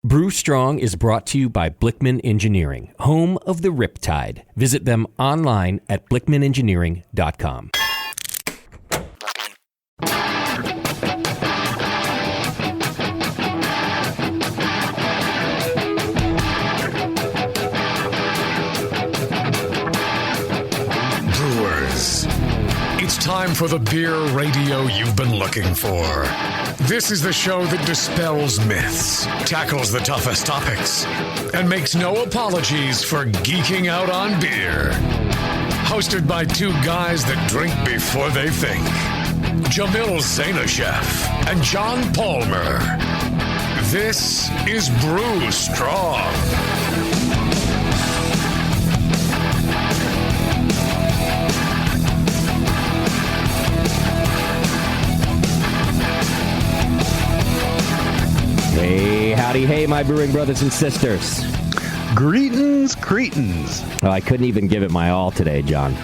Brew Strong is brought to you by Blickman Engineering, home of the Riptide. Visit them online at blickmanengineering.com. Brewers, it's time for the beer radio you've been looking for. This is the show that dispels myths, tackles the toughest topics, and makes no apologies for geeking out on beer. Hosted by two guys that drink before they think, Jamil Zainasheff and John Palmer. This is Brew Strong. Hey, howdy, hey, my brewing brothers and sisters. Greetings, cretins. Oh, I couldn't even give it my all today, John.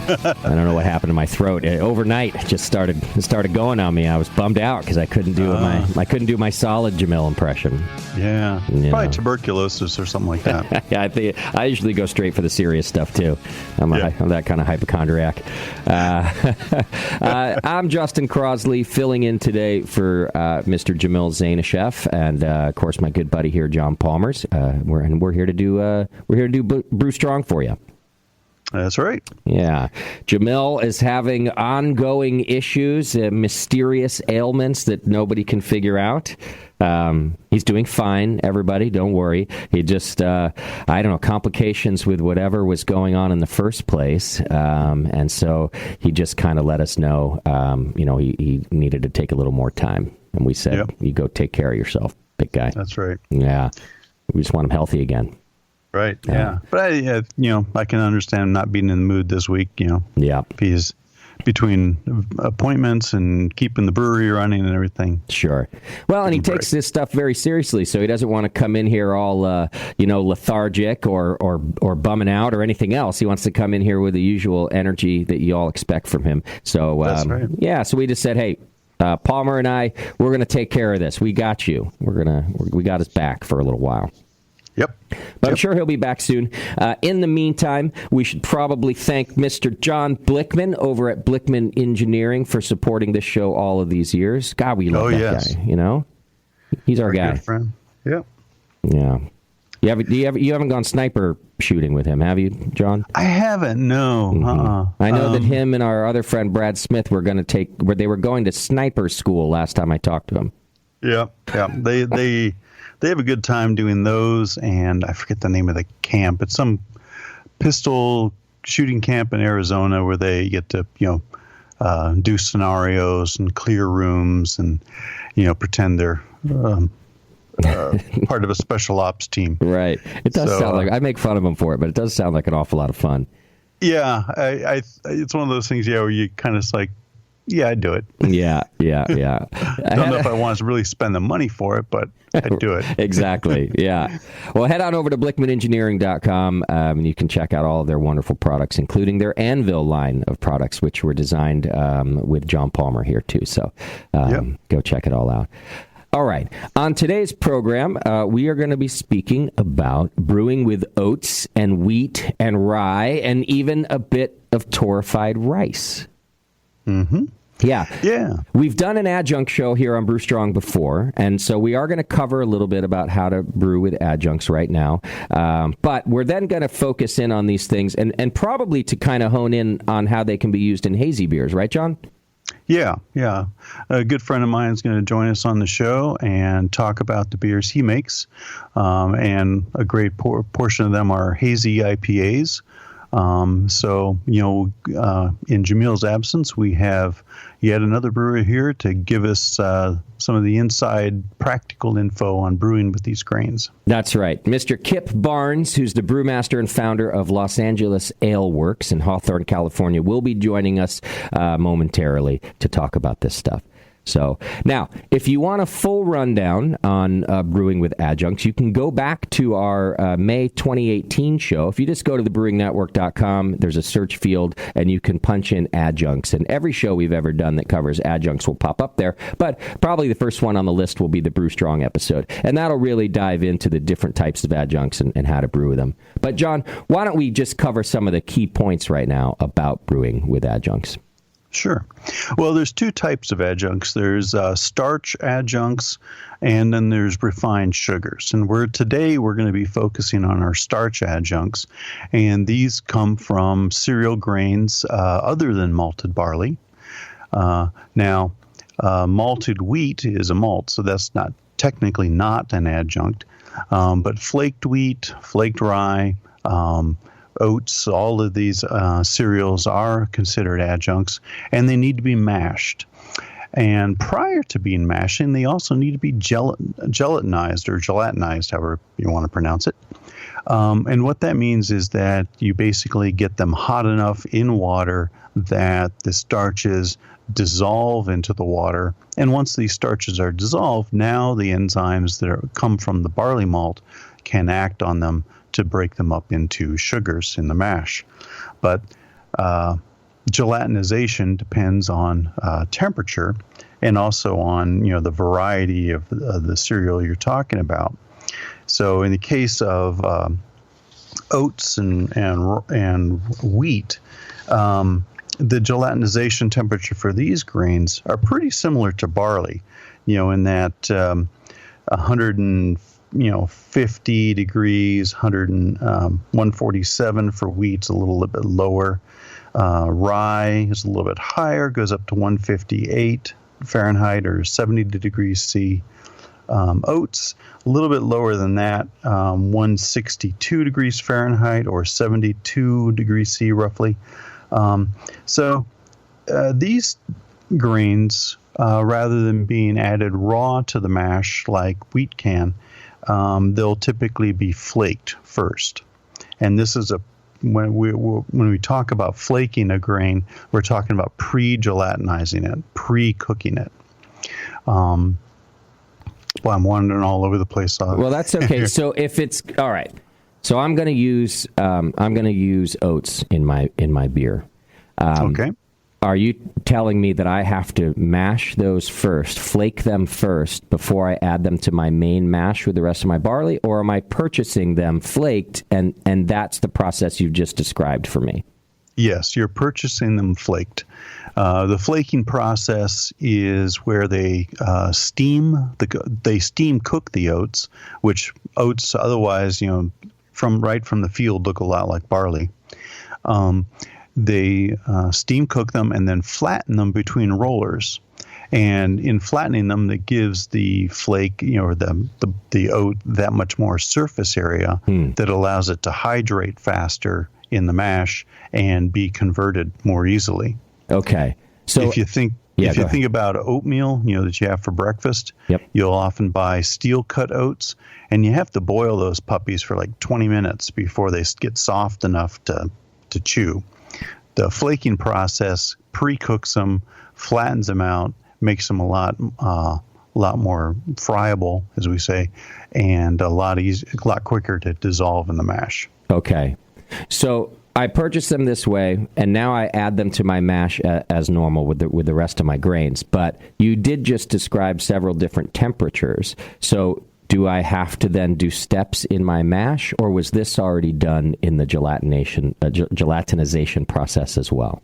I don't know what happened to my throat. Overnight, it just started going on me. I was bummed out because I couldn't do my solid Jamil impression. Yeah, probably tuberculosis or something like that. Yeah, I usually go straight for the serious stuff too. I'm that kind of hypochondriac. I'm Justin Crosley, filling in today for Mr. Jamil Zainasheff, and of course my good buddy here, John Palmer's. We're here to do Brew Strong for you. That's right. Yeah. Jamil is having ongoing issues, mysterious ailments that nobody can figure out. He's doing fine, everybody. Don't worry. He just, complications with whatever was going on in the first place. And so he just kind of let us know, he needed to take a little more time. And we said, You go take care of yourself, big guy. That's right. Yeah. We just want him healthy again. Right. Yeah. But I can understand not being in the mood this week. Yeah. He's between appointments and keeping the brewery running and everything. Sure. Well, and he takes this stuff very seriously, so he doesn't want to come in here all lethargic or bumming out or anything else. He wants to come in here with the usual energy that you all expect from him. So that's right. Yeah. So we just said, hey. Palmer and I, we're going to take care of this. We got you. We got his back for a little while. Yep. But I'm sure he'll be back soon. In the meantime, we should probably thank Mr. John Blickman over at Blickman Engineering for supporting this show all of these years. God, we love that guy. He's our guy. Good friend. Yep. Yeah. You haven't gone sniper shooting with him, have you, John? I haven't. No. Mm-hmm. I know that him and our other friend Brad Smith were going to sniper school last time I talked to him. Yeah. They have a good time doing those, and I forget the name of the camp. It's some pistol shooting camp in Arizona where they get to, do scenarios and clear rooms and, pretend they're part of a special ops team. Right. It does sound like, I make fun of them for it, but it does sound like an awful lot of fun. Yeah. It's one of those things, where you kind of like, yeah, I'd do it. Yeah. I don't know if I want to really spend the money for it, but I'd do it. Exactly, yeah. Well, head on over to blickmanengineering.com, and you can check out all of their wonderful products, including their Anvil line of products, which were designed with John Palmer here, too. So go check it all out. All right. On today's program, we are going to be speaking about brewing with oats and wheat and rye and even a bit of torrefied rice. Mm-hmm. Yeah. We've done an adjunct show here on Brew Strong before, and so we are going to cover a little bit about how to brew with adjuncts right now. But we're then going to focus in on these things and probably to kind of hone in on how they can be used in hazy beers. Right, John? Yeah. A good friend of mine is going to join us on the show and talk about the beers he makes. And a great portion of them are hazy IPAs. So, in Jamil's absence, we have yet another brewer here to give us some of the inside practical info on brewing with these grains. That's right. Mr. Kip Barnes, who's the brewmaster and founder of Los Angeles Ale Works in Hawthorne, California, will be joining us momentarily to talk about this stuff. So now, if you want a full rundown on brewing with adjuncts, you can go back to our May 2018 show. If you just go to thebrewingnetwork.com, there's a search field, and you can punch in adjuncts. And every show we've ever done that covers adjuncts will pop up there. But probably the first one on the list will be the Brew Strong episode. And that'll really dive into the different types of adjuncts and how to brew with them. But, John, why don't we just cover some of the key points right now about brewing with adjuncts? Sure. Well, there's two types of adjuncts. There's starch adjuncts, and then there's refined sugars. And today we're going to be focusing on our starch adjuncts, and these come from cereal grains other than malted barley. Now, malted wheat is a malt, so that's technically not an adjunct. But flaked wheat, flaked rye, oats, all of these cereals are considered adjuncts, and they need to be mashed. And prior to being mashing, they also need to be gelatinized or gelatinized, however you want to pronounce it. And what that means is that you basically get them hot enough in water that the starches dissolve into the water. And once these starches are dissolved, now the enzymes that come from the barley malt can act on them to break them up into sugars in the mash. But gelatinization depends on temperature and also on the variety of the cereal you're talking about. So in the case of oats and wheat, the gelatinization temperature for these grains are pretty similar to barley, in that 150 degrees, 147 for wheat's a little bit lower. Rye is a little bit higher, goes up to 158 Fahrenheit or 70 degrees C. Oats, a little bit lower than that, 162 degrees Fahrenheit or 72 degrees C roughly. So these grains, rather than being added raw to the mash like wheat can, they'll typically be flaked first. And this is when we talk about flaking a grain, we're talking about pre-gelatinizing it, pre-cooking it. Well, I'm wandering all over the place. Well, that's okay. So if it's all right, so I'm going to use oats in my beer. Okay. Are you telling me that I have to mash those first, flake them first, before I add them to my main mash with the rest of my barley? Or am I purchasing them flaked, and that's the process you've just described for me? Yes, you're purchasing them flaked. The flaking process is where they steam cook the oats, which oats otherwise, from the field look a lot like barley. They steam cook them and then flatten them between rollers. And in flattening them, that gives the flake, or the oat that much more surface area that allows it to hydrate faster in the mash and be converted more easily. Okay. So if you think about oatmeal, that you have for breakfast, yep, you'll often buy steel cut oats, and you have to boil those puppies for like 20 minutes before they get soft enough to chew. The flaking process pre-cooks them, flattens them out, makes them a lot more friable, as we say, and a lot quicker to dissolve in the mash. Okay. So I purchase them this way, and now I add them to my mash as normal with the rest of my grains. But you did just describe several different temperatures. So do I have to then do steps in my mash, or was this already done in the gelatinization process as well?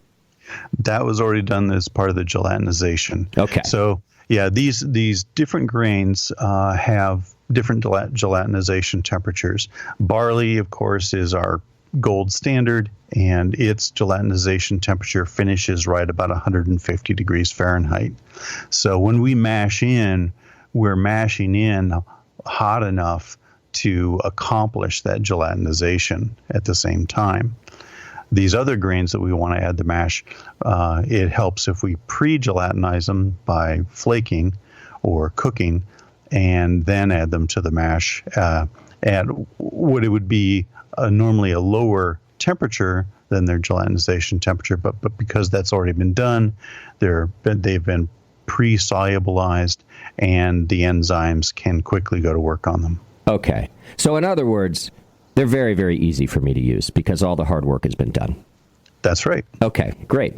That was already done as part of the gelatinization. Okay. So yeah, these different grains have different gelatinization temperatures. Barley, of course, is our gold standard, and its gelatinization temperature finishes right about 150 degrees Fahrenheit. So when we mash in, we're mashing in hot enough to accomplish that gelatinization at the same time. These other grains that we want to add to mash, it helps if we pre-gelatinize them by flaking or cooking and then add them to the mash at what it would be normally a lower temperature than their gelatinization temperature, but because that's already been done, they've been pre-solubilized, and the enzymes can quickly go to work on them. Okay. So in other words, they're very, very easy for me to use because all the hard work has been done. That's right. Okay, great.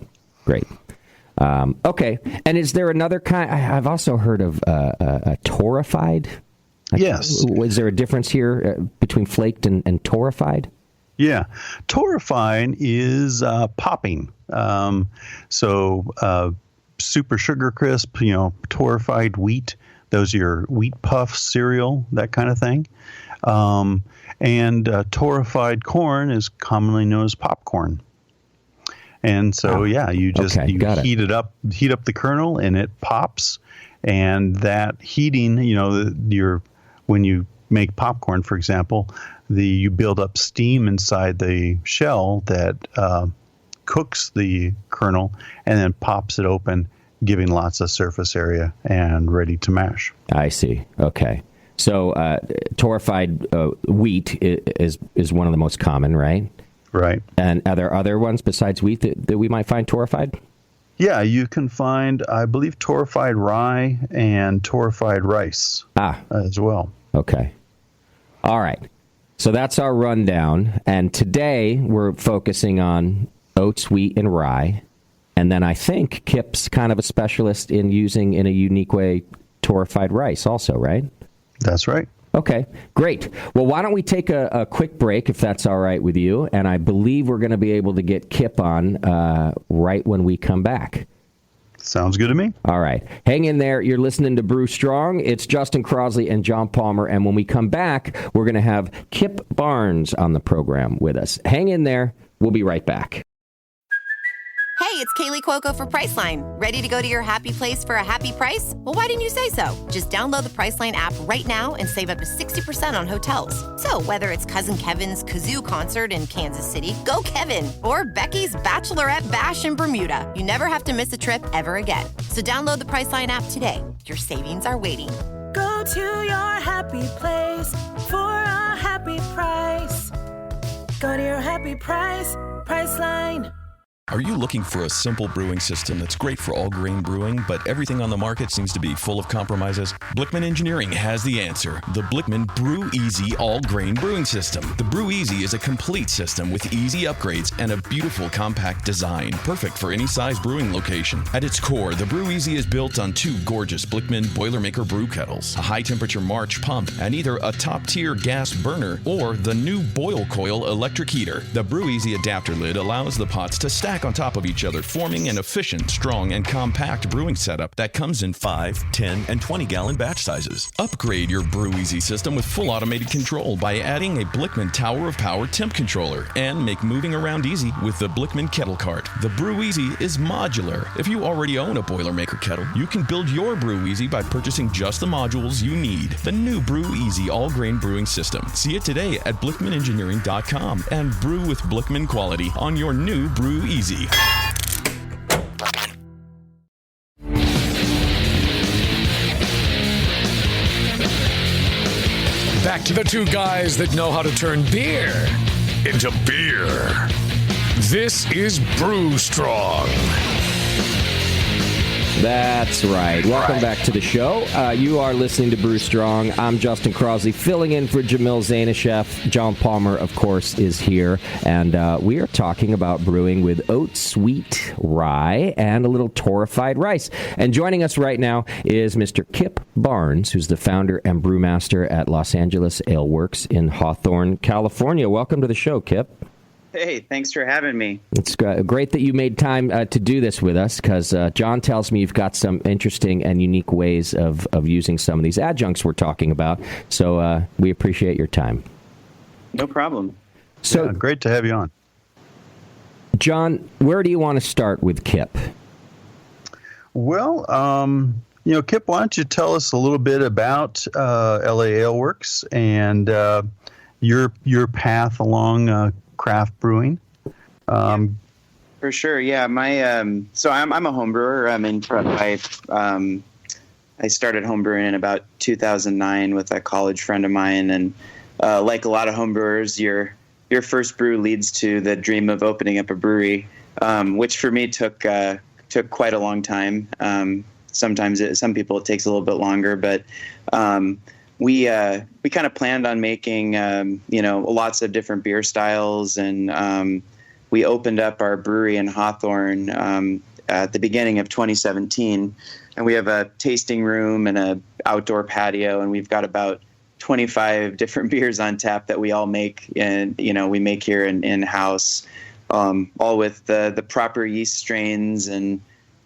Okay. And is there another kind? I've also heard of a torrefied. Yes. Is there a difference here between flaked and torrefied? Yeah. Torrefied is popping. Super Sugar Crisp, torrefied wheat. Those are your wheat puffs, cereal, that kind of thing. And torrefied corn is commonly known as popcorn. And so, you just heat up the kernel, and it pops. And that heating, when you make popcorn, for example, you build up steam inside the shell that cooks the kernel and then pops it open, giving lots of surface area and ready to mash. I see. Okay. So torrefied wheat is one of the most common, right? Right. And are there other ones besides wheat that we might find torrefied? Yeah, you can find, I believe, torrefied rye and torrefied rice as well. Okay. All right. So that's our rundown. And today we're focusing on oats, wheat, and rye. And then I think Kip's kind of a specialist in using, in a unique way, torrefied rice also, right? That's right. Okay, great. Well, why don't we take a quick break, if that's all right with you? And I believe we're going to be able to get Kip on right when we come back. Sounds good to me. All right. Hang in there. You're listening to Brew Strong. It's Justin Crosley and John Palmer. And when we come back, we're going to have Kip Barnes on the program with us. Hang in there. We'll be right back. Hey, it's Kaylee Cuoco for Priceline. Ready to go to your happy place for a happy price? Well, why didn't you say so? Just download the Priceline app right now and save up to 60% on hotels. So whether it's Cousin Kevin's Kazoo Concert in Kansas City, go Kevin, or Becky's Bachelorette Bash in Bermuda, you never have to miss a trip ever again. So download the Priceline app today. Your savings are waiting. Go to your happy place for a happy price. Go to your happy price, Priceline. Are you looking for a simple brewing system that's great for all grain brewing, but everything on the market seems to be full of compromises? Blickman Engineering has the answer. The Blickman Brew Easy All Grain Brewing System. The Brew Easy is a complete system with easy upgrades and a beautiful compact design, perfect for any size brewing location. At its core, the Brew Easy is built on two gorgeous Blickman Boilermaker brew kettles, a high-temperature March pump, and either a top-tier gas burner or the new Boil Coil electric heater. The Brew Easy adapter lid allows the pots to stack on top of each other, forming an efficient, strong, and compact brewing setup that comes in 5, 10, and 20-gallon batch sizes. Upgrade your Brew Easy system with full automated control by adding a Blickman Tower of Power temp controller, and make moving around easy with the Blickman Kettle Cart. The Brew Easy is modular. If you already own a Boilermaker kettle, you can build your Brew Easy by purchasing just the modules you need. The new Brew Easy all-grain brewing system. See it today at BlickmanEngineering.com and brew with Blickman quality on your new Brew Easy. Back to the two guys that know how to turn beer into beer. This is Brew Strong. That's right. Welcome back to the show. You are listening to Brew Strong. I'm Justin Crosley, filling in for Jamil Zainasheff. John Palmer, of course, is here. And we are talking about brewing with oats, wheat, rye, and a little torrefied rice. And joining us right now is Mr. Kip Barnes, who's the founder and brewmaster at Los Angeles Ale Works in Hawthorne, California. Welcome to the show, Kip. Hey, thanks for having me. It's great that you made time to do this with us, because John tells me you've got some interesting and unique ways of using some of these adjuncts we're talking about. So we appreciate your time. No problem. So great to have you on. John, where do you want to start with Kip? Well, Kip, why don't you tell us a little bit about LA Ale Works and your path along craft brewing? For sure, yeah. My so I'm a home brewer. I started home brewing in about 2009 with a college friend of mine, and like a lot of home brewers, your first brew leads to the dream of opening up a brewery, which for me took quite a long time. Sometimes some people it takes a little bit longer, but we kind of planned on making lots of different beer styles, and we opened up our brewery in Hawthorne at the beginning of 2017, and we have a tasting room and a outdoor patio, and we've got about 25 different beers on tap that we all make, and we make here in house, all with the proper yeast strains, and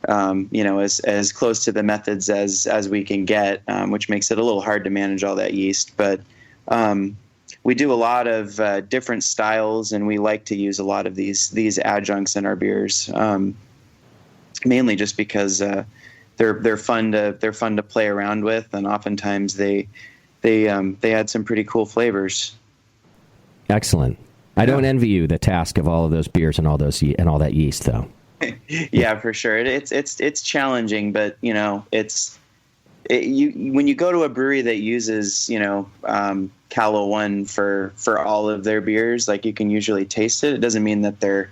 as close to the methods as we can get, which makes it a little hard to manage all that yeast. But we do a lot of different styles, and we like to use a lot of these adjuncts in our beers, mainly just because they're fun to play around with, and oftentimes they add some pretty cool flavors. Excellent. I don't envy you the task of all of those beers and all that yeast, though. Yeah, for sure. It's challenging, but when you go to a brewery that uses Calo One for all of their beers, like, you can usually taste it. It doesn't mean that they're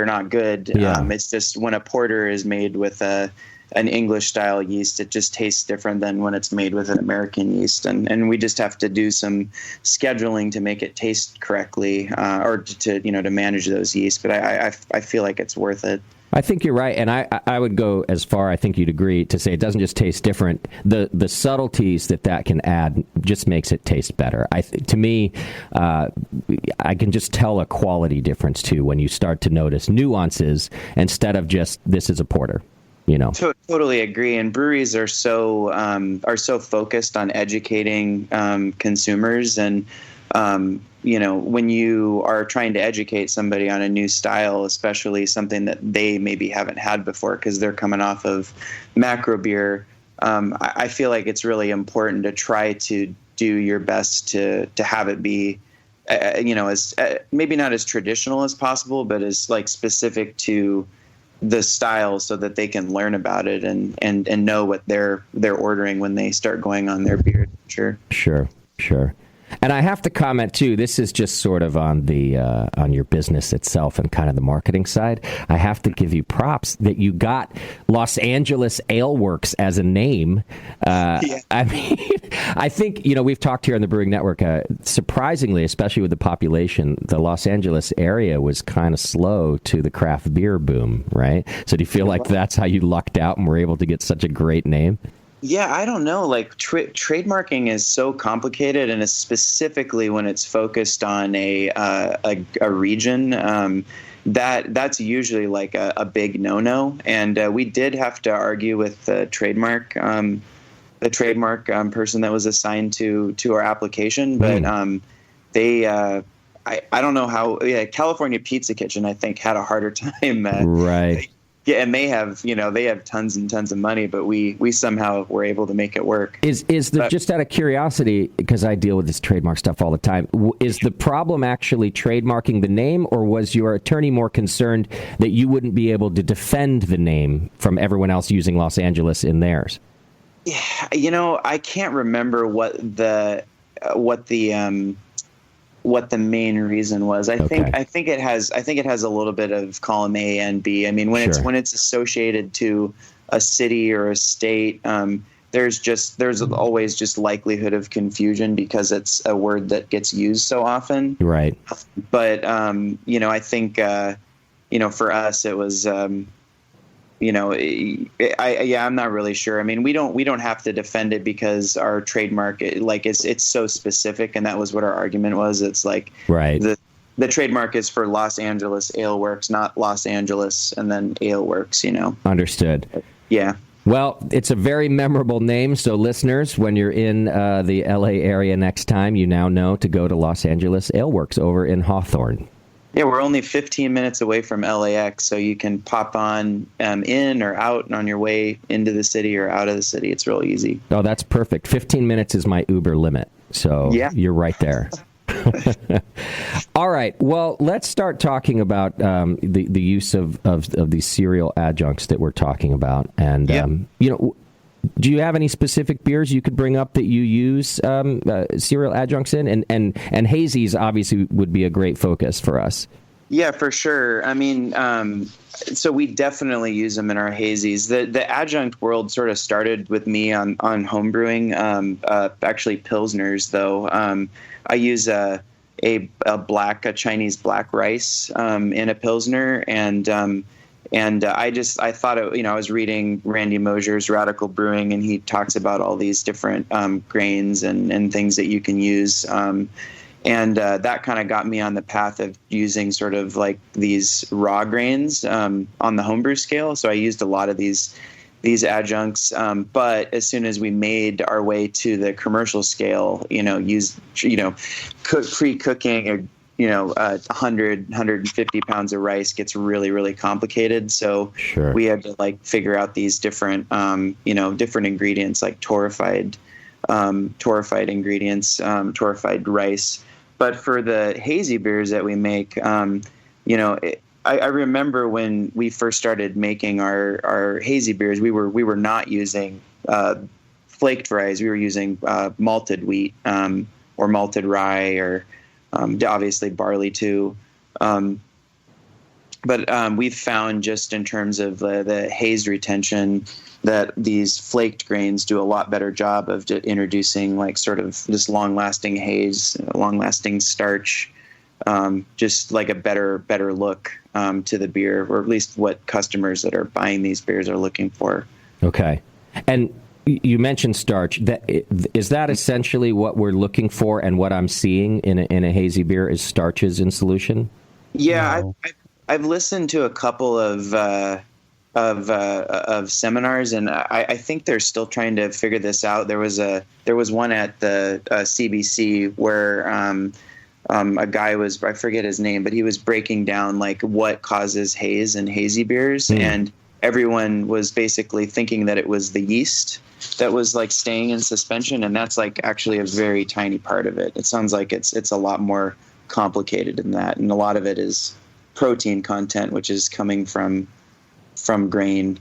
not good. Yeah. It's just when a porter is made with an English style yeast, it just tastes different than when it's made with an American yeast, and we just have to do some scheduling to make it taste correctly, or to manage those yeasts. But I feel like it's worth it. I think you're right, and I would go as far, I think you'd agree, to say it doesn't just taste different. The subtleties that can add just makes it taste better. To me, I can just tell a quality difference, too, when you start to notice nuances instead of just, this is a porter. Totally agree. And breweries are so focused on educating consumers, and when you are trying to educate somebody on a new style, especially something that they maybe haven't had before because they're coming off of macro beer, I feel like it's really important to try to do your best to have it be as maybe not as traditional as possible, but as like specific to the style, so that they can learn about it and know what they're ordering when they start going on their beer. Sure. And I have to comment too. This is just sort of on the on your business itself and kind of the marketing side. I have to give you props that you got Los Angeles Ale Works as a name. Yeah. I mean, I think we've talked here on the Brewing Network. Surprisingly, especially with the population, the Los Angeles area was kind of slow to the craft beer boom, right? So do you feel like that's how you lucked out and were able to get such a great name? Yeah, I don't know. Like trademarking is so complicated, and it's specifically when it's focused on a region, that's usually like a big no-no. And we did have to argue with the trademark person that was assigned to our application, but I don't know how. Yeah, California Pizza Kitchen, I think, had a harder time. Right. Yeah, and they have tons and tons of money, but we somehow were able to make it work. Just out of curiosity, because I deal with this trademark stuff all the time, is the problem actually trademarking the name, or was your attorney more concerned that you wouldn't be able to defend the name from everyone else using Los Angeles in theirs? Yeah, I can't remember what the main reason was. I think it has a little bit of column A and B. I mean, when it's associated to a city or a state, there's always just likelihood of confusion because it's a word that gets used so often. Right. But I think for us it was I'm not really sure. I mean, we don't have to defend it because our trademark, it's so specific, and that was what our argument was. It's like, right. The trademark is for Los Angeles Ale Works, not Los Angeles and then Ale Works. Understood. Yeah. Well, it's a very memorable name. So, listeners, when you're in the LA area next time, you now know to go to Los Angeles Ale Works over in Hawthorne. Yeah, we're only 15 minutes away from LAX, so you can pop on in or out on your way into the city or out of the city. It's real easy. Oh, that's perfect. 15 minutes is my Uber limit, so You're right there. All right. Well, let's start talking about the use of these cereal adjuncts that we're talking about. And, do you have any specific beers you could bring up that you use cereal adjuncts in? And hazies obviously would be a great focus for us. Yeah, for sure. I mean, so we definitely use them in our hazies. The adjunct world sort of started with me on home brewing, actually Pilsners, though. I use a Chinese black rice in a Pilsner, and I thought it, I was reading Randy Mosier's Radical Brewing, and he talks about all these different grains and things that you can use. And that kind of got me on the path of using sort of like these raw grains on the homebrew scale. So I used a lot of these adjuncts. But as soon as we made our way to the commercial scale, pre-cooking, 150 pounds of rice gets really, really complicated. So we had to like figure out these different, different ingredients like torrefied ingredients, torrefied rice. But for the hazy beers that we make, I remember when we first started making our hazy beers, we were not using flaked rye. We were using malted wheat or malted rye, or obviously barley too. But we've found, just in terms of the haze retention, that these flaked grains do a lot better job of introducing like sort of this long-lasting haze, long-lasting starch, just like a better look to the beer, or at least what customers that are buying these beers are looking for. Okay. And you mentioned starch. Is that essentially what we're looking for, and what I'm seeing in a hazy beer is starches in solution? Yeah, no. I've listened to a couple of seminars, and I think they're still trying to figure this out. There was one at the CBC where a guy was, I forget his name, but he was breaking down like what causes haze in hazy beers, and everyone was basically thinking that it was the yeast that was like staying in suspension, and that's like actually a very tiny part of it. It sounds like it's a lot more complicated than that, and a lot of it is protein content, which is coming from grain.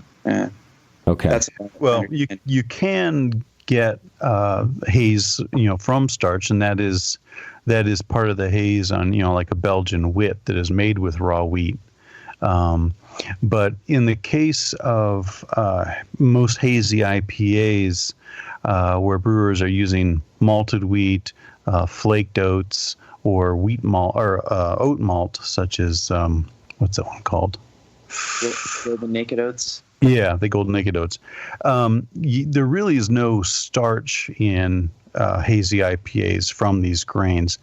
Okay. Well, you can get haze, from starch, and that is part of the haze on, like a Belgian wit that is made with raw wheat. But in the case of most hazy IPAs, where brewers are using malted wheat, flaked oats, or wheat malt or oat malt, such as what's that one called? Golden Naked Oats. Yeah, the Golden Naked Oats. There really is no starch in hazy IPAs from these grains.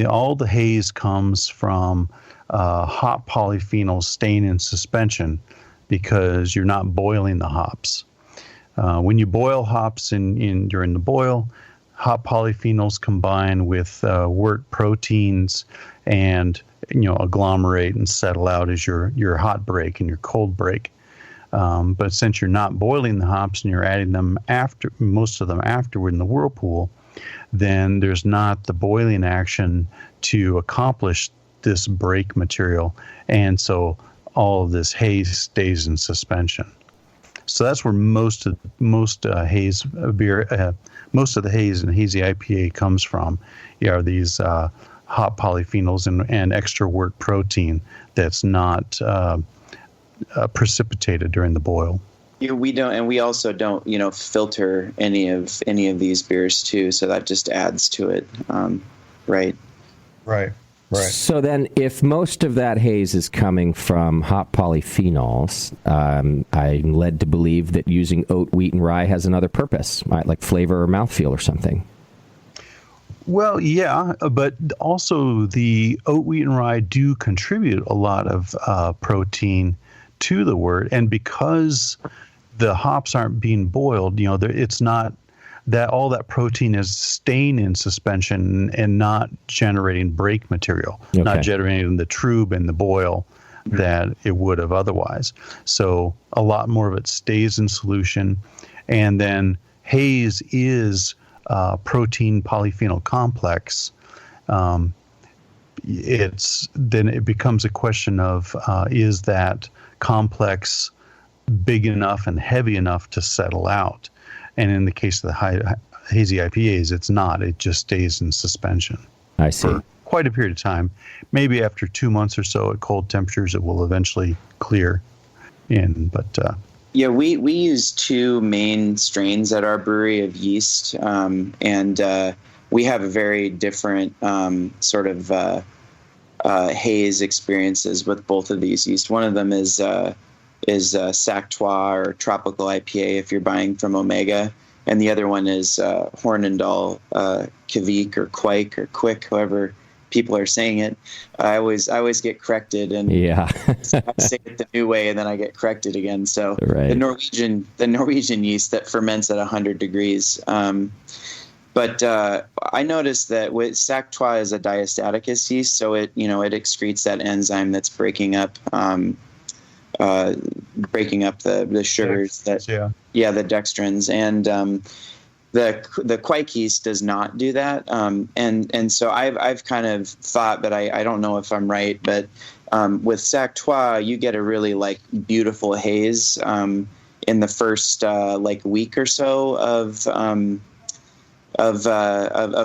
All the haze comes from hop polyphenols staying in suspension because you're not boiling the hops. When you boil hops during the boil, hop polyphenols combine with wort proteins and agglomerate and settle out as your hot break and your cold break. But since you're not boiling the hops and you're adding them most of them afterward in the whirlpool, then there's not the boiling action to accomplish this break material, and so all of this haze stays in suspension. So that's where most of haze beer, most of the haze in hazy IPA comes from. Are these hop polyphenols and extra wort protein that's not precipitated during the boil. We don't, and we also don't, filter any of these beers too. So that just adds to it, right? Right. So then, if most of that haze is coming from hop polyphenols, I'm led to believe that using oat, wheat, and rye has another purpose, right? Like flavor or mouthfeel or something. Well, yeah, but also the oat, wheat, and rye do contribute a lot of protein to the wort, and because the hops aren't being boiled, it's not that all that protein is staying in suspension and not generating break material, not generating the trub and the boil that it would have otherwise. So a lot more of it stays in solution, and then haze is protein polyphenol complex. Then it becomes a question of is that complex big enough and heavy enough to settle out? And in the case of the hazy IPAs, it's not. It just stays in suspension. I see. quite a period of time. Maybe after 2 months or so at cold temperatures, it will eventually clear in. But yeah, we use two main strains at our brewery of yeast, and we have a very different sort of haze experiences with both of these yeast. One of them is Sactois or Tropical IPA if you're buying from Omega, and the other one is Hornindal Kvik or Quake or Quick, however people are saying it. I always get corrected, and yeah. I say it the new way, and then I get corrected again. So right. the Norwegian yeast that ferments at 100 degrees. But I noticed that with Sactois is a diastaticus yeast, so it excretes that enzyme that's breaking up the sugars the dextrins, and the Quake yeast does not do that. And so I've kind of thought, but I don't know if I'm right, but with Sactois you get a really like beautiful haze in the first like week or so of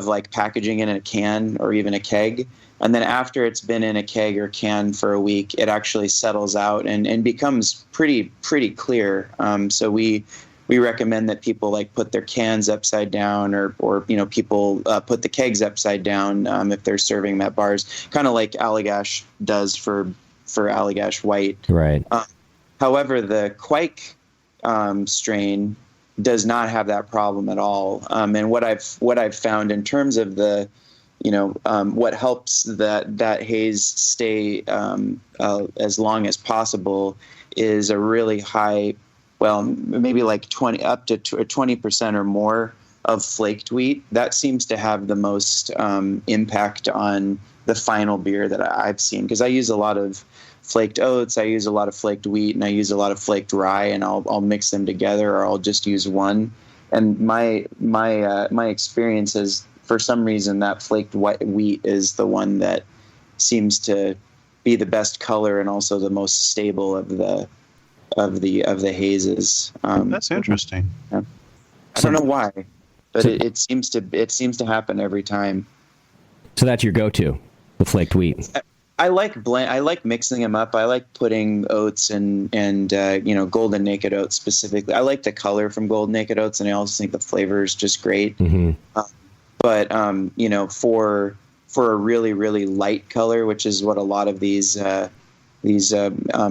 like packaging it in a can or even a keg. And then after it's been in a keg or can for a week, it actually settles out and becomes pretty clear. So we recommend that people like put their cans upside down or people put the kegs upside down if they're serving them at bars, kind of like Allagash does for Allagash White. Right. However, the Quake strain does not have that problem at all. And what I've found in terms of the, what helps that haze stay as long as possible is a really high, well, maybe like 20% or more of flaked wheat. That seems to have the most impact on the final beer that I've seen, because I use a lot of flaked oats, I use a lot of flaked wheat, and I use a lot of flaked rye, and I'll mix them together, or I'll just use one. And my experience is, for some reason, that flaked wheat is the one that seems to be the best color and also the most stable of the hazes. That's interesting. I don't know why, but it seems to happen every time. So that's your go-to, the flaked wheat. I like mixing them up. I like putting oats and Golden Naked Oats specifically. I like the color from Golden Naked Oats, and I also think the flavor is just great. Mm-hmm. But for a really, really light color, which is what a lot of these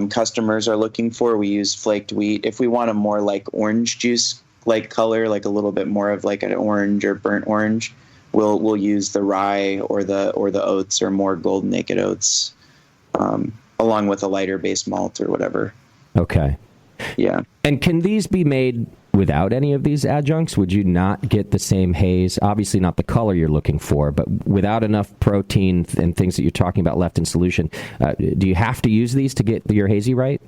customers are looking for, we use flaked wheat. If we want a more like orange juice like color, like a little bit more of like an orange or burnt orange, we'll use the rye or the oats or more Golden Naked Oats, along with a lighter base malt or whatever. Okay. Yeah. And can these be made without any of these adjuncts? Would you not get the same haze? Obviously not the color you're looking for, but without enough protein and things that you're talking about left in solution, do you have to use these to get your hazy right?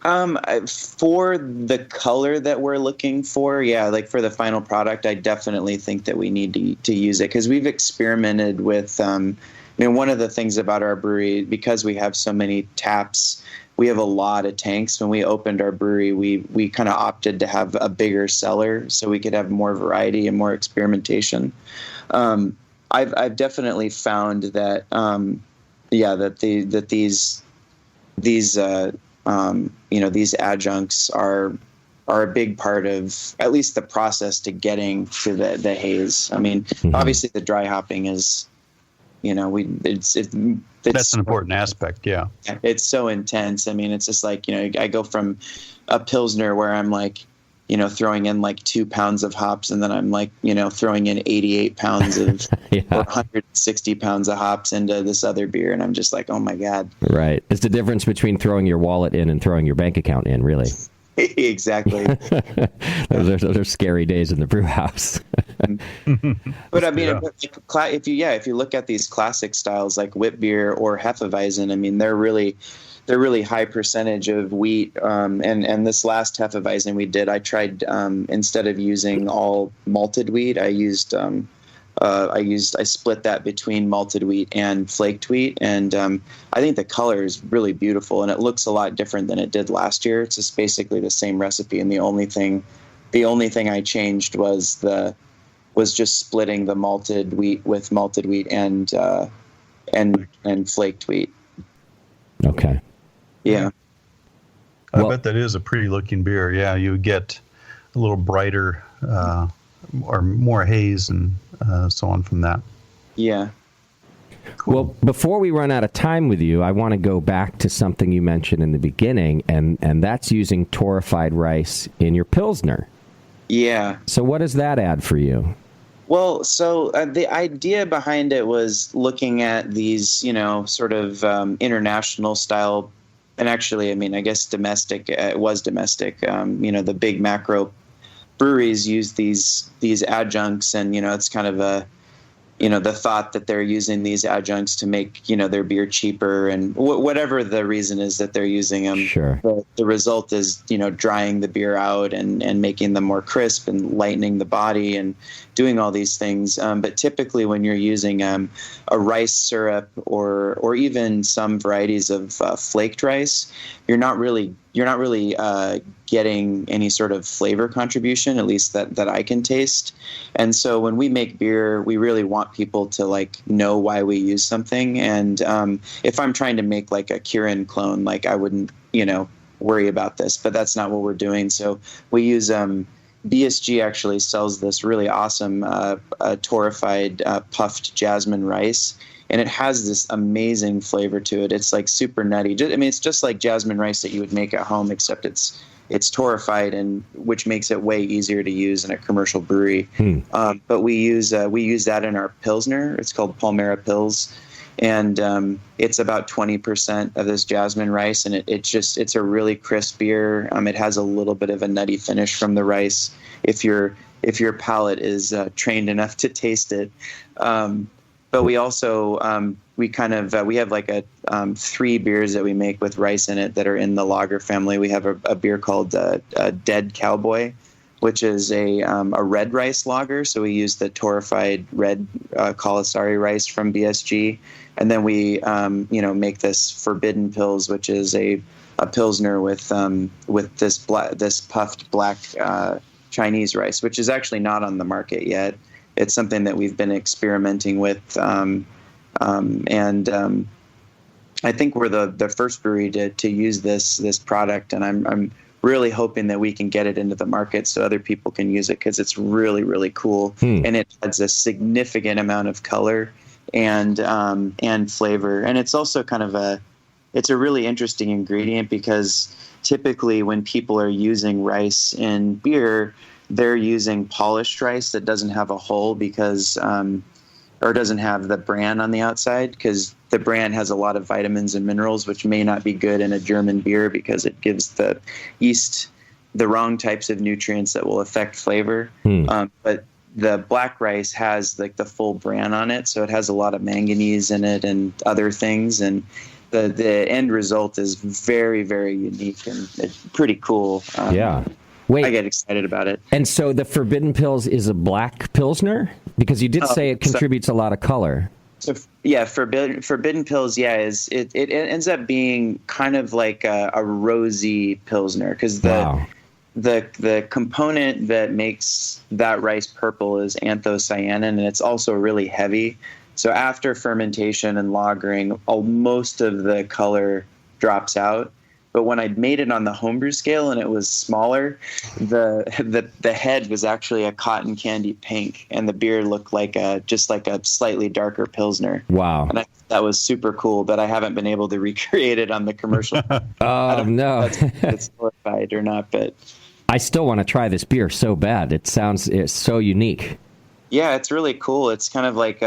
For the color that we're looking for, yeah, like for the final product, I definitely think that we need to use it, because we've experimented with, one of the things about our brewery, because we have so many taps, we have a lot of tanks. When we opened our brewery, we kind of opted to have a bigger cellar so we could have more variety and more experimentation. I've definitely found that, these adjuncts are a big part of at least the process to getting to the haze. I mean, obviously the dry hopping is, it's that's an important aspect. Yeah. It's so intense. I mean, it's just like, I go from a Pilsner where I'm like, throwing in like 2 pounds of hops, and then I'm like, throwing in 88 pounds of or 160 pounds of hops into this other beer. And I'm just like, oh my God. Right. It's the difference between throwing your wallet in and throwing your bank account in, really. Exactly. Those are scary days in the brew house. But I mean, if you look at these classic styles like wit beer or Hefeweizen, I mean, they're really high percentage of wheat. And this last Hefeweizen we did, I tried, instead of using all malted wheat, I split that between malted wheat and flaked wheat. And I think the color is really beautiful, and it looks a lot different than it did last year. It's just basically the same recipe. And the only thing I changed was the was just splitting the malted wheat with malted wheat and flaked wheat. Okay. Yeah. I bet that is a pretty looking beer. Yeah, you get a little brighter or more haze and so on from that. Yeah. Cool. Well, before we run out of time with you, I want to go back to something you mentioned in the beginning, and that's using torrefied rice in your Pilsner. Yeah. So what does that add for you? Well, so the idea behind it was looking at these, sort of international style, and actually, I mean, I guess domestic, it was domestic. The big macro breweries use these adjuncts, and, it's kind of the thought that they're using these adjuncts to make, their beer cheaper, and whatever the reason is that they're using them. Sure. The result is, drying the beer out and making them more crisp and lightening the body and doing all these things. But typically when you're using a rice syrup or even some varieties of flaked rice, you're not really getting any sort of flavor contribution, at least that I can taste. And so when we make beer, we really want people to know why we use something. And if I'm trying to make a Kirin clone, I wouldn't, worry about this, but that's not what we're doing. So we use BSG actually sells this really awesome torrefied puffed jasmine rice. And it has this amazing flavor to it. It's super nutty. I mean, it's just like jasmine rice that you would make at home, except it's torrefied, and which makes it way easier to use in a commercial brewery. But we use that in our Pilsner. It's called Palmera Pils, and it's about 20% of this jasmine rice, and it's a really crisp beer. It has a little bit of a nutty finish from the rice if your palate is trained enough to taste it. But we also we have 3 beers that we make with rice in it that are in the lager family. We have a beer called Dead Cowboy, which is a red rice lager. So we use the torrefied red Kalasari rice from BSG, and then we make this Forbidden Pils, which is a pilsner with this puffed black Chinese rice, which is actually not on the market yet. It's something that we've been experimenting with, and I think we're the first brewery to use this product, and I'm really hoping that we can get it into the market so other people can use it, because it's really, really cool, and it adds a significant amount of color and flavor, and it's also kind of it's a really interesting ingredient, because typically when people are using rice in beer, they're using polished rice that doesn't have a hull or doesn't have the bran on the outside, because the bran has a lot of vitamins and minerals, which may not be good in a German beer because it gives the yeast the wrong types of nutrients that will affect flavor. But the black rice has the full bran on it, so it has a lot of manganese in it and other things, and the end result is very, very unique and it's pretty cool. Yeah. Wait, I get excited about it. And so the Forbidden Pils is a black Pilsner? Because you did say it contributes a lot of color. So yeah, Forbidden Pils, it ends up being kind of like a rosy Pilsner, because the component that makes that rice purple is anthocyanin, and it's also really heavy. So after fermentation and lagering, most of the color drops out. But when I made it on the homebrew scale and it was smaller, the head was actually a cotton candy pink, and the beer looked just like a slightly darker Pilsner. Wow. And that was super cool, but I haven't been able to recreate it on the commercial. Oh, no. If it's horrified or not, but I still want to try this beer so bad. It's so unique. Yeah, it's really cool. It's kind of like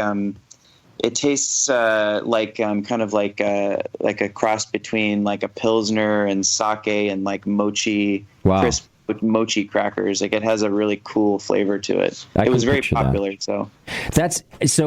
it tastes kind of like a cross between like a Pilsner and sake and like mochi, crisp mochi crackers. Like, it has a really cool flavor to it. It was very popular. So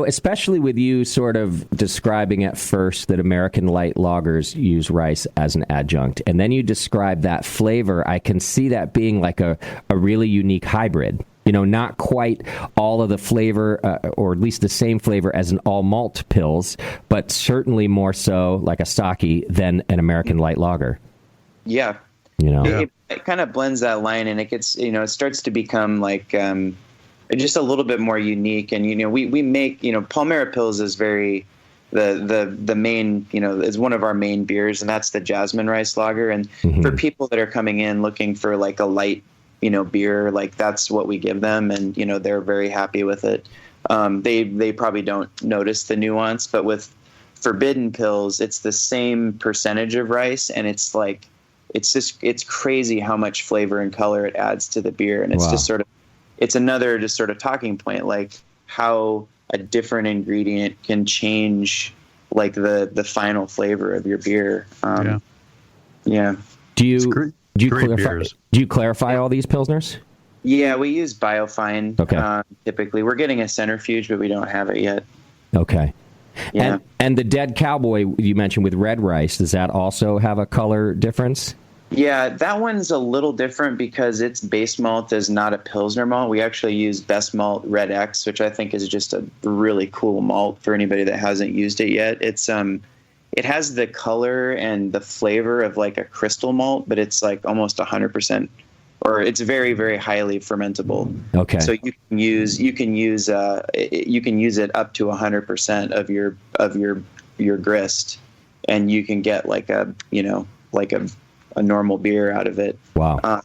especially with you sort of describing at first that American light lagers use rice as an adjunct, and then you describe that flavor, I can see that being like a really unique hybrid. Not quite all of the flavor, or at least the same flavor as an all malt Pils, but certainly more so like a sake than an American light lager. Yeah. It kind of blends that line, and it gets, it starts to become like just a little bit more unique. And we make Palmera Pils is very the main is one of our main beers, and that's the jasmine rice lager. And for people that are coming in looking for like a light beer, like that's what we give them, and they're very happy with it. They probably don't notice the nuance, but with Forbidden Pils, it's the same percentage of rice, and it's crazy how much flavor and color it adds to the beer. And it's just it's another just sort of talking point, like how a different ingredient can change like the final flavor of your beer. Yeah. Do you clarify all these Pilsners? Yeah, we use Biofine. Okay. Typically, we're getting a centrifuge, but we don't have it yet. Okay. Yeah. And the Dead Cowboy you mentioned with red rice, does that also have a color difference? Yeah, that one's a little different because its base malt is not a Pilsner malt. We actually use Best Malt Red X, which I think is just a really cool malt for anybody that hasn't used it yet. It's it has the color and the flavor of like a crystal malt, but it's like almost 100%, or it's very, very highly fermentable. Okay. So you can use it up to 100% of your grist, and you can get like a normal beer out of it. Wow.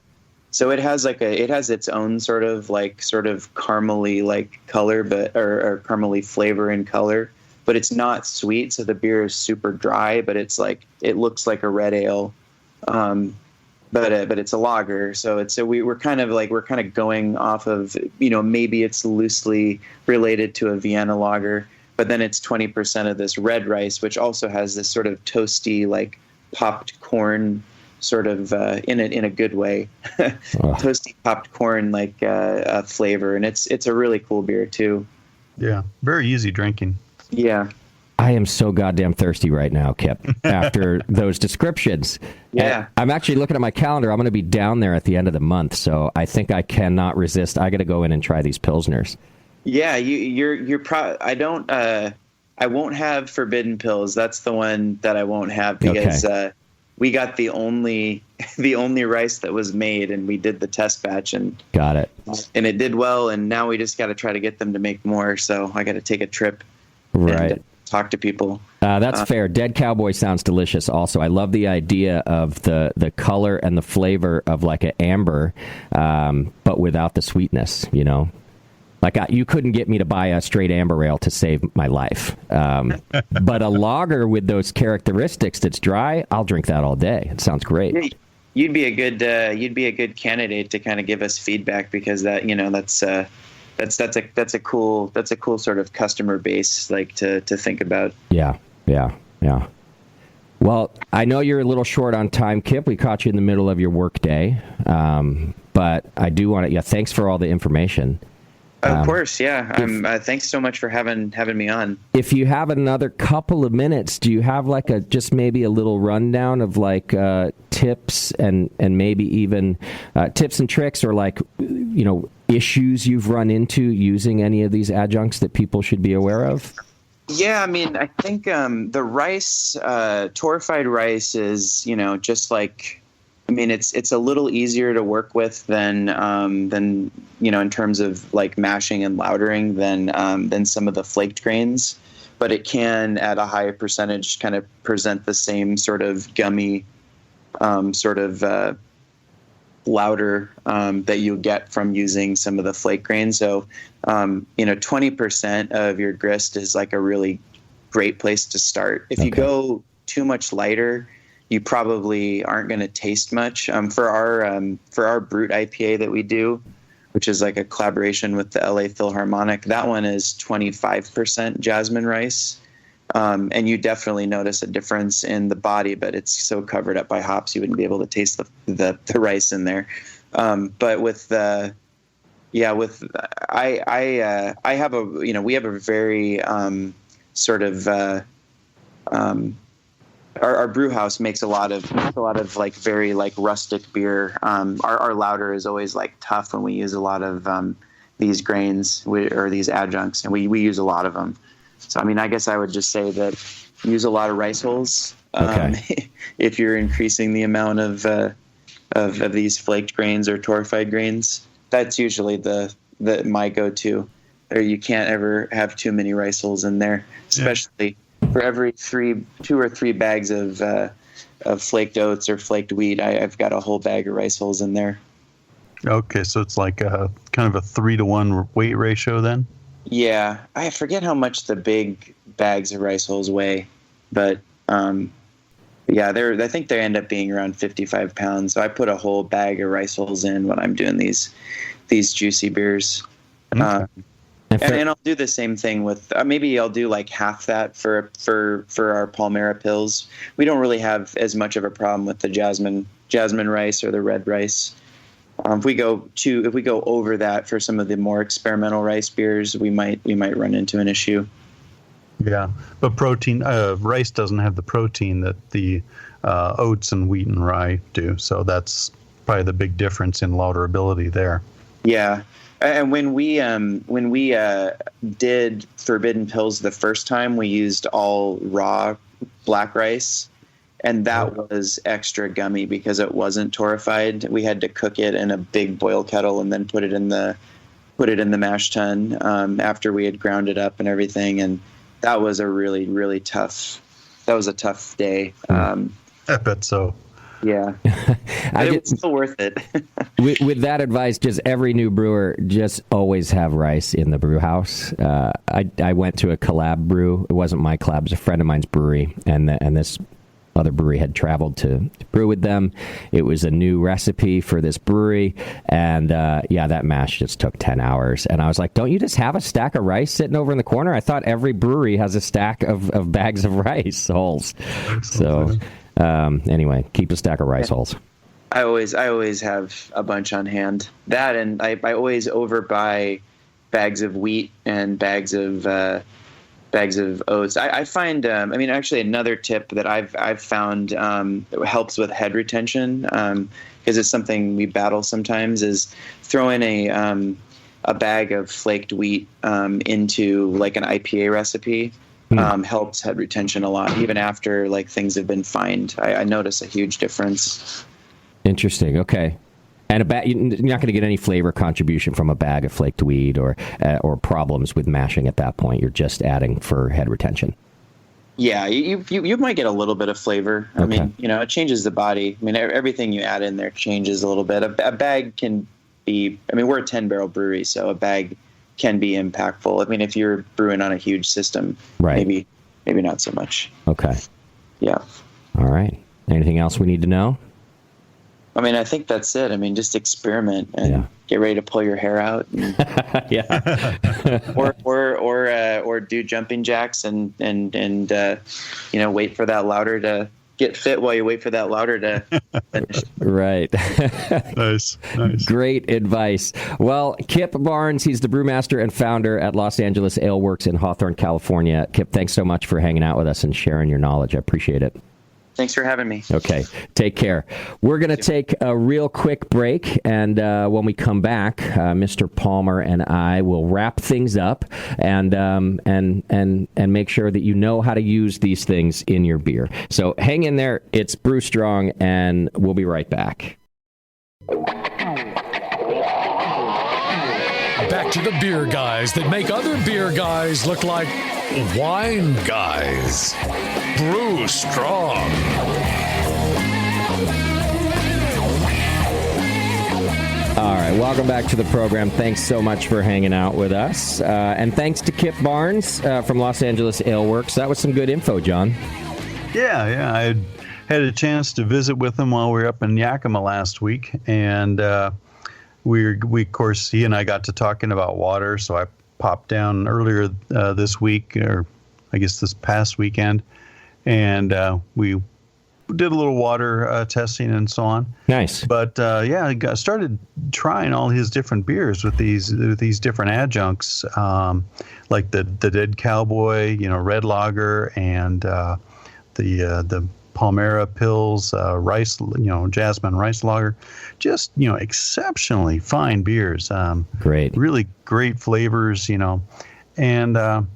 So it has its own sort of caramely like color, but or caramely flavor and color, but it's not sweet. So the beer is super dry, but it looks like a red ale. But it's a lager. So we're kind of going off of, maybe it's loosely related to a Vienna lager, but then it's 20% of this red rice, which also has this sort of toasty, like popped corn sort of in a good way, toasty popped corn like flavor, and it's a really cool beer too. Yeah, very easy drinking. Yeah. I am so goddamn thirsty right now, Kip, after those descriptions. Yeah. And I'm actually looking at my calendar. I'm going to be down there at the end of the month, so I think I cannot resist. I got to go in and try these Pilsners. Yeah, I won't have Forbidden Pils. That's the one that I won't have because we got the only rice that was made, and we did the test batch, and got it. And it did well, and now we just got to try to get them to make more. So I got to take a trip. Right. And talk to people. That's fair. Dead Cowboy sounds delicious also. I love the idea of the color and the flavor of like an amber, but without the sweetness, Like you couldn't get me to buy a straight amber ale to save my life. But a lager with those characteristics that's dry, I'll drink that all day. It sounds great. You'd be a good candidate to kind of give us feedback, because that that's a cool sort of customer base, like to think about. Yeah. Well, I know you're a little short on time, Kip. We caught you in the middle of your work day, but I do want to. Yeah, thanks for all the information. Of course, yeah. Thanks so much for having me on. If you have another couple of minutes, do you have like just maybe a little rundown of like tips and maybe even tips and tricks, or like issues you've run into using any of these adjuncts that people should be aware of? Yeah, I mean, I think the rice, torrefied rice is just like. I mean, it's a little easier to work with than in terms of like mashing and lautering than some of the flaked grains, but it can at a higher percentage kind of present the same sort of gummy lauter that you get from using some of the flake grains. So 20% of your grist is like a really great place to start. If you go too much lighter, you probably aren't going to taste much. For our Brut IPA that we do, which is like a collaboration with the LA Philharmonic, that one is 25% jasmine rice. And you definitely notice a difference in the body, but it's so covered up by hops, you wouldn't be able to taste the rice in there. But with we have a very sort of, our brew house makes a lot of like very like rustic beer. Our lauter is always like tough when we use a lot of these grains or these adjuncts, and we use a lot of them. So I mean, I guess I would just say that use a lot of rice hulls if you're increasing the amount of these flaked grains or torrefied grains. That's usually the my go-to. Or you can't ever have too many rice hulls in there, especially for every 2 or 3 bags of flaked oats or flaked wheat. I've got a whole bag of rice hulls in there. Okay, so it's like a kind of a 3-to-1 weight ratio then? Yeah, I forget how much the big bags of rice hulls weigh, but I think they end up being around 55 pounds. So I put a whole bag of rice hulls in when I'm doing these juicy beers. Okay. And I'll do the same thing with maybe I'll do like half that for our Palmera pills. We don't really have as much of a problem with the jasmine rice or the red rice. If we go over that for some of the more experimental rice beers, we might run into an issue. Yeah, but rice doesn't have the protein that the oats and wheat and rye do. So that's probably the big difference in lauderability there. Yeah. And when we did Forbidden Pills the first time, we used all raw black rice, and that was extra gummy because it wasn't torrefied. We had to cook it in a big boil kettle and then put it in the mash tun after we had ground it up and everything. And that was a really, really tough day. I bet so. Yeah, it was still worth it. with that advice, just every new brewer just always have rice in the brew house. I went to a collab brew. It wasn't my collab; it was a friend of mine's brewery, and this other brewery had traveled to brew with them. It was a new recipe for this brewery, and that mash just took 10 hours. And I was like, "Don't you just have a stack of rice sitting over in the corner?" I thought every brewery has a stack of bags of rice hulls. So. Anyway, keep a stack of rice hulls. I always have a bunch on hand. That, and I always overbuy bags of wheat and bags of oats. I find, actually another tip that I've found that helps with head retention, because it's something we battle sometimes, is throw in a bag of flaked wheat into like an IPA recipe. Helps head retention a lot, even after like things have been fined. I notice a huge difference. Interesting. Okay, and you're not going to get any flavor contribution from a bag of flaked wheat or problems with mashing at that point. You're just adding for head retention. Yeah, you might get a little bit of flavor. I mean, it changes the body. I mean, everything you add in there changes a little bit. A bag can be. I mean, we're a 10-barrel brewery, so a bag can be impactful. I mean, if you're brewing on a huge system, right. maybe not so much. Okay. Yeah. All right. Anything else we need to know? I mean, I think that's it. I mean, just experiment and get ready to pull your hair out. And yeah. or do jumping jacks and wait for that lauter to get fit while you wait for that lauter to finish. Right. Nice. Great advice. Well, Kip Barnes, he's the brewmaster and founder at Los Angeles Ale Works in Hawthorne, California. Kip, thanks so much for hanging out with us and sharing your knowledge. I appreciate it. Thanks for having me. Okay. Take care. We're going to take a real quick break, and when we come back, Mr. Palmer and I will wrap things up and make sure that you know how to use these things in your beer. So hang in there. It's Brew Strong, and we'll be right back. Back to the beer guys that make other beer guys look like wine guys. Brew Strong. All right, welcome back to the program. Thanks so much for hanging out with us. And thanks to Kip Barnes from Los Angeles Ale Works. That was some good info, John. Yeah, I had a chance to visit with him while we were up in Yakima last week. And we of course, he and I got to talking about water, so I popped down earlier this week, or I guess this past weekend, and we did a little water testing and so on. Nice. But I started trying all his different beers with these different adjuncts, like the Dead Cowboy, red lager, and the Palmera pills, rice, jasmine rice lager, just exceptionally fine beers. Great. Really great flavors, and so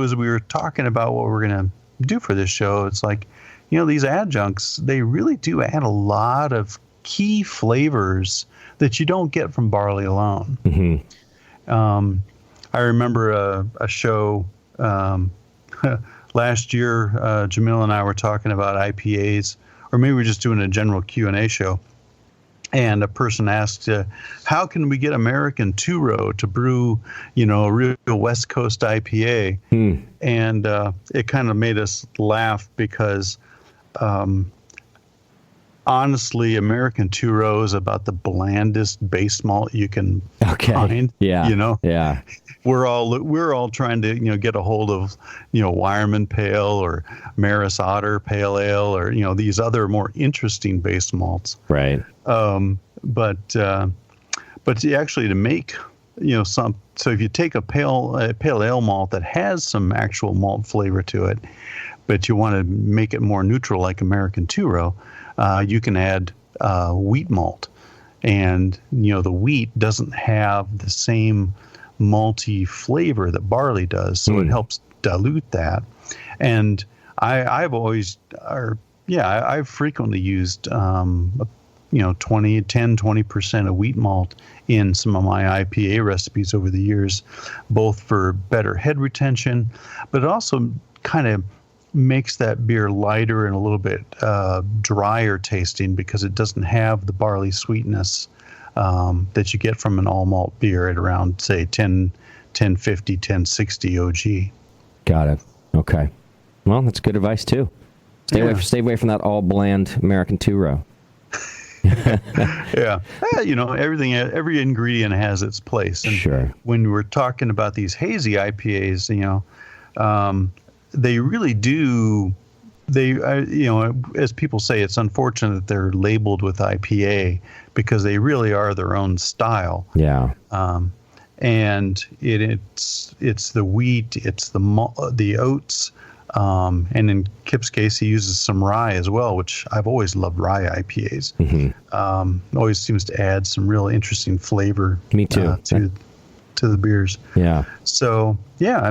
as we were talking about what we're gonna do for this show, it's like, these adjuncts, they really do add a lot of key flavors that you don't get from barley alone. Mm-hmm. I remember a show last year. Jamil and I were talking about IPAs, or maybe we're just doing a general Q&A show. And a person asked, how can we get American Two-Row to brew, a real West Coast IPA? And it kind of made us laugh because, honestly, American Two-Row is about the blandest base malt you can find. Yeah. Yeah. We're all trying to get a hold of Wireman Pale or Maris Otter Pale Ale or these other more interesting base malts. Right. But actually to make so if you take a pale ale malt that has some actual malt flavor to it, but you want to make it more neutral like American Two-Row, you can add wheat malt, and the wheat doesn't have the same malty flavor that barley does, so it helps dilute that. And I've frequently used 10-20% of wheat malt in some of my IPA recipes over the years, both for better head retention, but it also kind of makes that beer lighter and a little bit drier tasting because it doesn't have the barley sweetness that you get from an all malt beer at around, say, 1050, 1060 OG. Got it. Okay. Well, that's good advice too. Stay away from that all bland American Two-Row. Yeah. Every ingredient has its place. And sure. When we're talking about these hazy IPAs, they really do. As people say, it's unfortunate that they're labeled with IPA because they really are their own style. Yeah. And it's the wheat, it's the oats, and in Kip's case, he uses some rye as well, which I've always loved rye IPAs. Mm-hmm. Always seems to add some real interesting flavor. Me too. To the beers. Yeah. So yeah,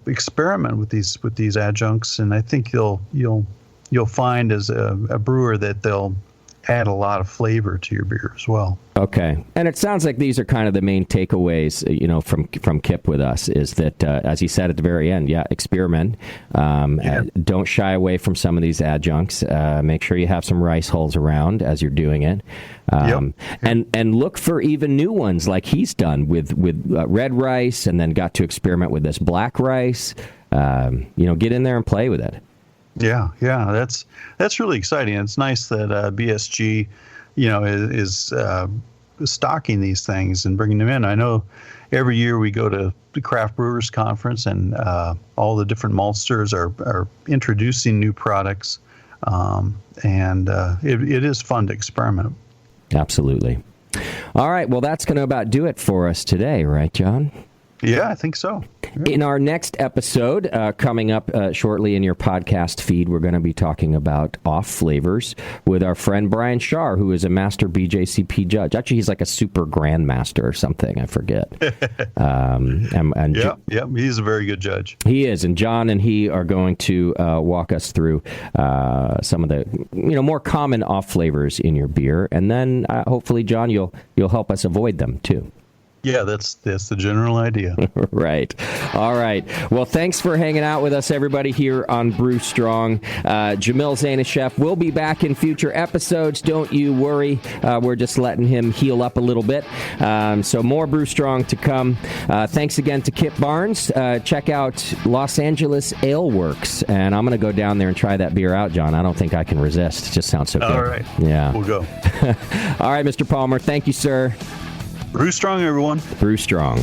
experiment with these adjuncts, and I think you'll find as a brewer that they'll add a lot of flavor to your beer as well. Okay. And it sounds like these are kind of the main takeaways, from Kip with us, is that, as he said at the very end, experiment. Don't shy away from some of these adjuncts. Make sure you have some rice hulls around as you're doing it. And look for even new ones like he's done with red rice, and then got to experiment with this black rice. Get in there and play with it. Yeah, that's really exciting. It's nice that BSG, is stocking these things and bringing them in. I know every year we go to the Craft Brewers Conference, and all the different maltsters are introducing new products, and it is fun to experiment. Absolutely. All right, well, that's going to about do it for us today, right, John? Yeah, I think so. In our next episode, coming up shortly in your podcast feed, we're going to be talking about off flavors with our friend Brian Scharr, who is a master BJCP judge. Actually, he's like a super grandmaster or something. I forget. He's a very good judge. He is, and John and he are going to walk us through some of the more common off flavors in your beer, and then hopefully, John, you'll help us avoid them too. Yeah, that's the general idea. Right. All right. Well, thanks for hanging out with us, everybody, here on Brew Strong. Jamil Zainasheff will be back in future episodes. Don't you worry. We're just letting him heal up a little bit. So more Brew Strong to come. Thanks again to Kip Barnes. Check out Los Angeles Ale Works, and I'm going to go down there and try that beer out, John. I don't think I can resist. It just sounds so good. All right. Yeah. We'll go. All right, Mr. Palmer. Thank you, sir. Brew Strong, everyone. Brew Strong.